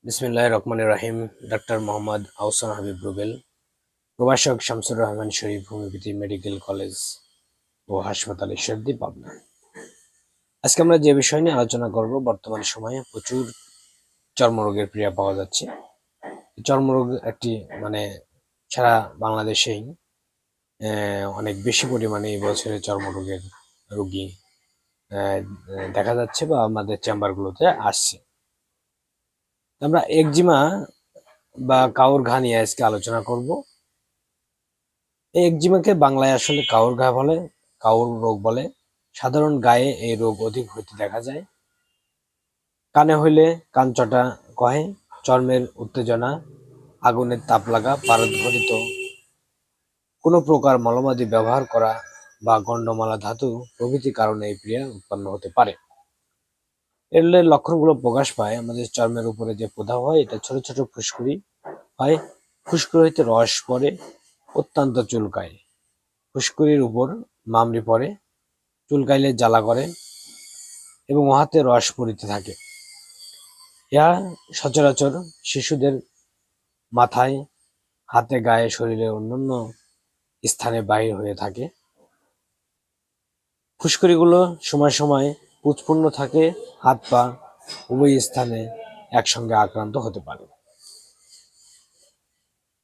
বিসমিল্লাহির রহমানির রহিম। ডাক্তার মোহাম্মদ আহসান হাবিব রুবেল, প্রভাষক Shamsur Rahman Sharif homeopathy medical college ও হাসপাতাল ঈশ্বরদী, পাবনা। আজকে আমরা যে বিষয় নিয়ে আলোচনা করব, বর্তমান সময়ে প্রচুর চর্মরোগের পীড়া পাওয়া যাচ্ছে। চর্মরোগ একটি মানে সারা বাংলাদেশেই অনেক বেশি পরিমাণে এই বছরে চর্মরোগের রোগী দেখা যাচ্ছে বা আমাদের চেম্বারগুলোতে আসছে। আমরা একজিমা বা কাউর ঘা নিয়ে আজকে আলোচনা করব। এই একজিমাকে বাংলায় আসলে কাউর ঘা বলে, কাউর রোগ বলে। সাধারণ গায়ে এই রোগ অধিক হইতে দেখা যায়। কানে হইলে কানচটা কহে, চর্মের উত্তেজনা, আগুনের তাপ লাগা, পারদঘটিত কোনো প্রকার মলমাদি ব্যবহার করা বা গণ্ডমালা ধাতু প্রভৃতি কারণে এই পীড়া উৎপন্ন হতে পারে। এর লক্ষণগুলো প্রকাশ পায় আমাদের চর্মের উপরে যে প্রদাহ হয়, এটা ছোট ছোট ফুসকুড়ি হয়, ফুসকুড়ি হইতে রস পড়ে, অত্যন্ত চুলকায়, ফুসকুড়ির উপর মামড়ি পড়ে, চুলকাইলে জ্বালা করে এবং উহাতে রস পড়িতে থাকে। ইহা সচরাচর শিশুদের মাথায়, হাতে, গায়ে, শরীরের অন্যান্য স্থানে বাহির হয়ে থাকে। ফুসকুড়িগুলো সময় সময় পুঁজপূর্ণ থাকে, হাত পা উভয় স্থানে একসঙ্গে আক্রান্ত হতে পারে।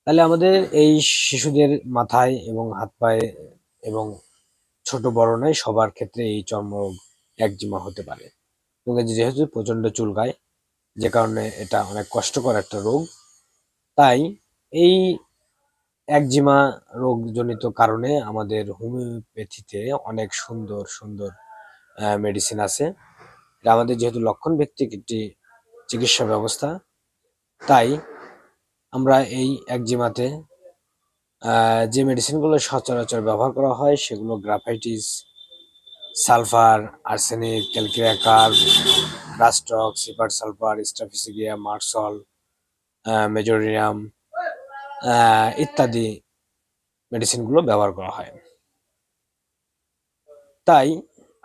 তাহলে আমাদের এই শিশুদের মাথায় এবং হাত পায়ে এবং ছোট বড় নয়, সবার ক্ষেত্রে এই চর্মরোগ একজিমা হতে পারে। এবং যেহেতু প্রচন্ড চুলকায়, যে কারণে এটা অনেক কষ্টকর একটা রোগ। তাই এই একজিমা রোগজনিত কারণে আমাদের হোমিওপ্যাথিতে অনেক সুন্দর সুন্দর মেডিসিন আছে। এটা আমাদের যেহেতু লক্ষণ ভিত্তিক একটি চিকিৎসা ব্যবস্থা, তাই আমরা এই একজিমাতে যে মেডিসিনগুলো সচরাচর ব্যবহার করা হয় সেগুলো graphites, sulphur, arsenic, ক্যালকিরিয়া, রাস্টক, sipper sulphur, স্ট্রাফিসিডিয়া, মার্সল, মেজোরিয়াম ইত্যাদি মেডিসিনগুলো ব্যবহার করা হয়। তাই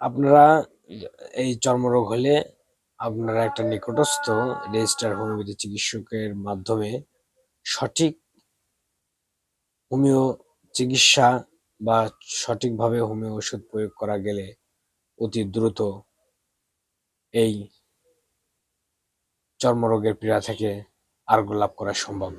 আপনারা এই চর্মরোগ হলে আপনারা একটা নিকটস্থ রেজিস্টার হোমিওপ্যাথি চিকিৎসকের মাধ্যমে সঠিক হোমিও চিকিৎসা বা সঠিকভাবে হোমিও ওষুধ প্রয়োগ করা গেলে অতি দ্রুত এই চর্মরোগের পীড়া থেকে আরোগ্য লাভ করা সম্ভব।